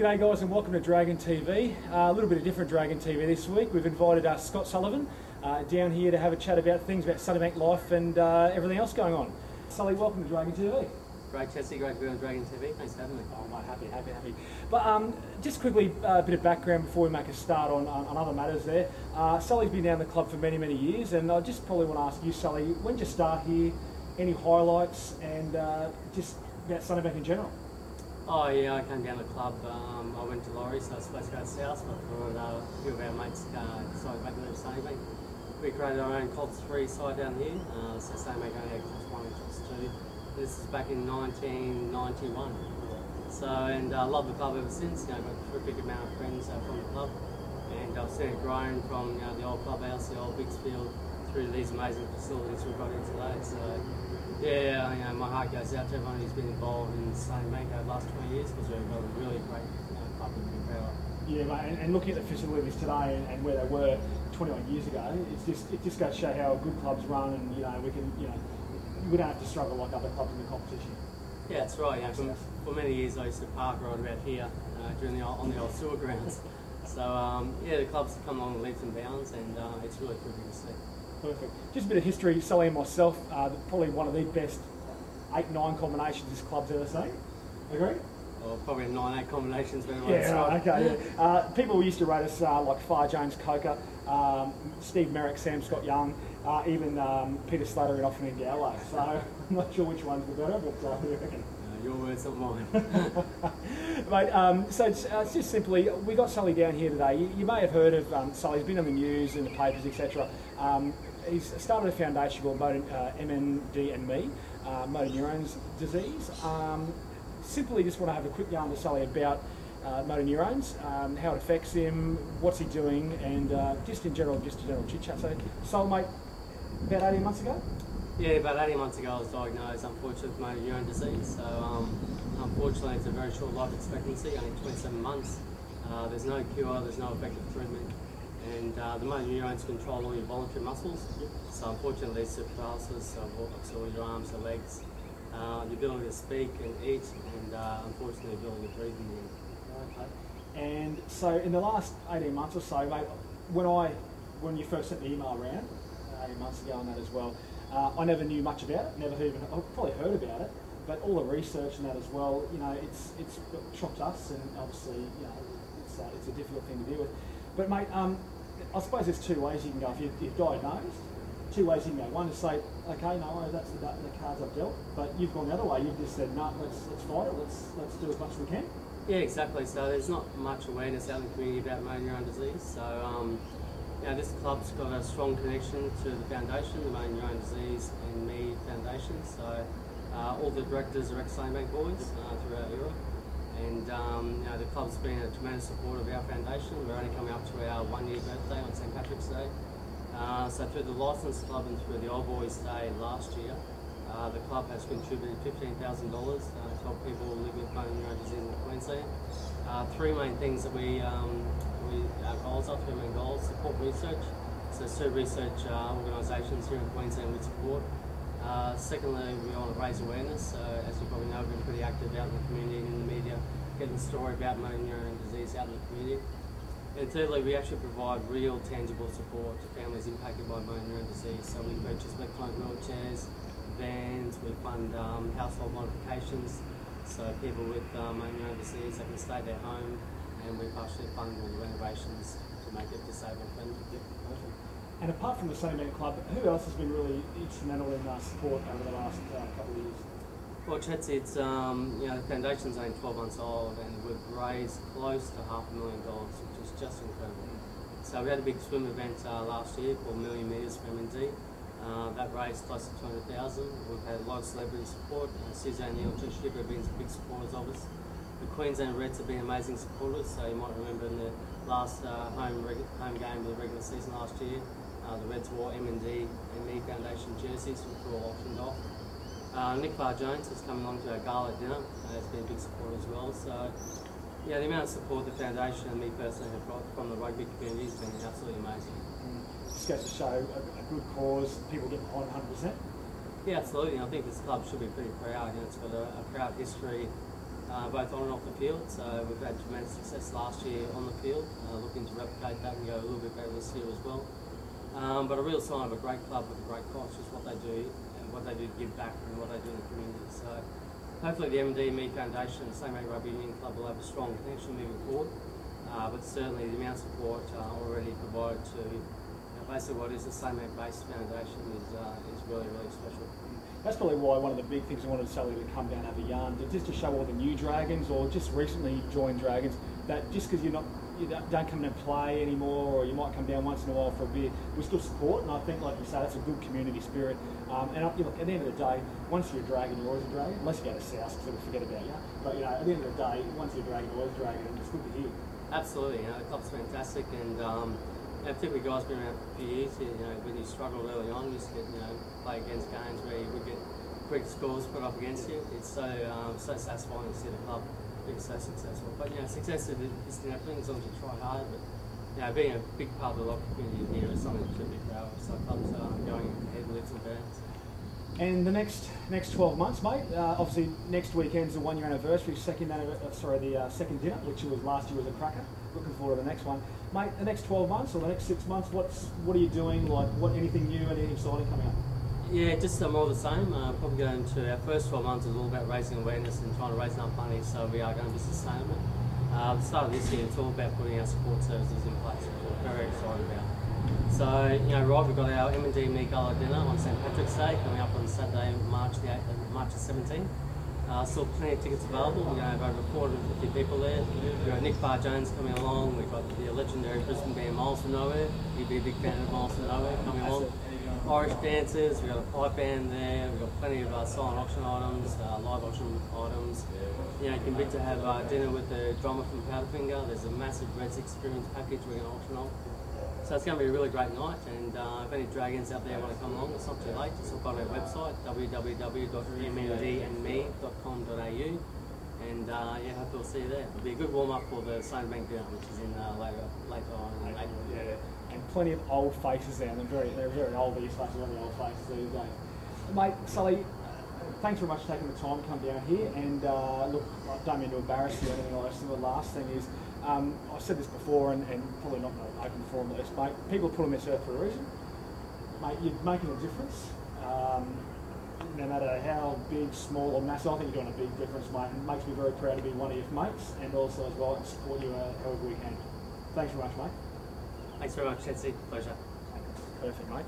G'day guys and welcome to Dragon TV. A little bit of different Dragon TV this week. We've invited Scott Sullivan down here to have a chat about things about Sunnybank life and everything else going on. Sully, welcome to Dragon TV. Great, Jesse. Great to be on Dragon TV. Thanks for having me. Oh mate, happy. But just quickly, a bit of background before we make a start on other matters there. Sully's been down the club for many years, and I just probably want to ask you, Sully, when did you start here? Any highlights and just about Sunnybank in general? Oh yeah, I came down the club. I went to Laurie, so I was supposed to go south, but for a few of our mates decided back to live Sunnybank. We created our own Colts 3 side down here, so Sunnybank only had Colts 1 and Colts 2. This is back in 1991. So, and I love the club ever since. Got a terrific amount of friends from the club, and I've seen it grown from the old clubhouse, the old Biggs Field, through these amazing facilities we've got here today. So, yeah, my heart goes out to everyone who's been involved in Sunnybank over the last 20 years because we've got a really great club to be proud of. Yeah, mate, and looking at the facilities today and where they were 21 years ago, it just goes to show how good clubs run, and we don't have to struggle like other clubs in the competition. Yeah, that's right. For many years I used to park right about here on the old sewer grounds. So yeah, the clubs have come along leaps and bounds, and it's really good to see. Perfect. Just a bit of history, Sully and myself, probably one of the best 8-9 combinations this club's ever seen. Agree? Well, probably 9-8 combinations. Yeah, right, okay. Yeah. People used to rate us like Fire James Coker, Steve Merrick, Sam Scott Young, even Peter Slater and Offman Gallo. So I'm not sure which one's the better, but what do you reckon? Your words, not mine. Mate, so it's just simply, we got Sully down here today. You may have heard of Sully. He's been on the news and the papers, etc. He's started a foundation called MND and Me, motor neurons disease. Simply just want to have a quick yarn to Sully about motor neurons, how it affects him, what's he doing, and just a general chit chat. So, Sully, mate, about 18 months ago? Yeah, about 18 months ago I was diagnosed, unfortunately, with motor neuron disease. So, unfortunately, it's a very short life expectancy, only 27 months. There's no cure, there's no effective treatment, and the motor neurons control all your voluntary muscles. So, unfortunately, it's the paralysis of all your arms, your legs, the ability to speak and eat, and unfortunately, the ability to breathe in the end. Okay. And so, in the last 18 months or so, mate, when you first sent the email around, 18 months ago on that as well, I never knew much about it, I probably heard about it, but all the research and that as well, it's shocked us, and obviously, it's a difficult thing to deal with. But mate, I suppose there's two ways you can go. If you're diagnosed, two ways you can go. One is say, okay, no worries, that's the cards I've dealt, but you've gone the other way. You've just said, no, let's fight it, let's do as much as we can. Yeah, exactly. So there's not much awareness out in the community about motor neuron disease. So this club's got a strong connection to the foundation, the Motor Neuron Disease and Me Foundation. So all the directors are ex-Sunnybank boys through our era, and the club's been a tremendous support of our foundation. We're only coming up to our 1-year birthday on St Patrick's Day. So through the licensed club and through the Old Boys Day last year, the club has contributed $15,000 to help people living with motor neuron disease in Queensland. Three main things that our goals are, three main goals: support research, so two research organisations here in Queensland with support. Secondly, we want to raise awareness. As you probably know, we've been pretty active out in the community and in the media, getting the story about motor neuron disease out in the community. And thirdly, we actually provide real, tangible support to families impacted by motor neuron disease. So we purchase electronic wheelchairs, vans, we fund household modifications, so people with motor neuron disease, they can stay at their home, and we partially fund all the renovations to make it disabled friendly. Yep, perfect. And apart from the Sunnybank Club, who else has been really instrumental in support over the last couple of years? Well, Chetsy, it's the foundation's only 12 months old, and we've raised close to $500,000, which is just incredible. So we had a big swim event last year called Million Metres for MND. That raised close to $200,000. We've had a lot of celebrity support. Suzanne Neal, Josh Shipper have been big supporters of us. The Queensland Reds have been amazing supporters, so you might remember in the last home game of the regular season last year, the Reds wore MND and Me Foundation jerseys, which were all auctioned off. Nick Jones has come along to our gala dinner, has been a big supporter as well. So yeah, the amount of support the foundation and me personally have got from the rugby community has been absolutely amazing. Just goes to show a good cause, people get behind 100%. Yeah, absolutely. I think this club should be pretty proud. It's got a proud history both on and off the field. So we've had tremendous success last year on the field, looking to replicate that and go a little bit better this year as well. But a real sign of a great club with a great culture is what they do and what they do to give back and what they do in the community. So hopefully the M&D Me Foundation and the Same Rugby Union Club will have a strong connection moving forward. But certainly the amount of support already provided to basically what is the Same based foundation is really, really special. That's probably why one of the big things I wanted Sully to come down and have a yarn, just to show all the new Dragons or just recently joined Dragons, that just because you don't come in and play anymore, or you might come down once in a while for a beer, we still support. And I think, like you say, that's a good community spirit. And look, at the end of the day, once you're a Dragon, you're always a Dragon, unless you go to South, because they'll forget about you. But at the end of the day, once you're a Dragon, you're always a Dragon, and it's good to hear. Absolutely, the club's fantastic, and particularly guys been around for a few years. When you struggled early on, you used to play against games where you would get quick scores put up against you. It's so satisfying to see the club being so successful. But success is happening as long as you try hard. But being a big part of the local community here is something to be proud of. So clubs are going ahead with leaps and bounds. And the next 12 months, mate. Obviously, next weekend's the 1 year anniversary, the second dinner, which was last year was a cracker. Looking forward to the next one, mate. The next 12 months or the next 6 months, what are you doing? Like, anything new, anything exciting coming up? Yeah, just more of the same. Probably going to our first 12 months is all about raising awareness and trying to raise enough money so we are going to be sustainable. The start of this year, it's all about putting our support services in place, which we're very excited about. So, we've got our M&D Me Gala dinner on St Patrick's Day coming up on Saturday, March the 8th and March the 17th. Still plenty of tickets available. We're going to have over 450 people there. We've got Nick Barr-Jones coming along. We've got the legendary Brisbane band Miles From Nowhere. You'd be a big fan of Miles From Nowhere coming along. Irish dancers, we've got a pipe band there. We've got plenty of silent auction items, live auction items. You can bid to have dinner with the drummer from Powderfinger. There's a massive Reds Experience package we're going to auction off. So it's going to be a really great night, and if any Dragons out there want to come along, it's not too late. Just look on our website, www.mnd.com.au, and hope we'll see you there. It'll be a good warm-up for the Stone Bank dinner, which is in later on in April. Yeah, and plenty of old faces there, and they're very old, these faces, very old faces these days. Mate, Sully, thanks very much for taking the time to come down here, and look, I don't mean to embarrass you or anything like that. The last thing is, I've said this before, and probably not in an open forum like this, mate. People put on this earth for a reason. Mate, you're making a difference. No matter how big, small or massive, I think you're doing a big difference, mate. It makes me very proud to be one of your mates, and also as well, and support you however we can. Thanks very much, mate. Thanks very much, Chetsy. Pleasure. Perfect, mate.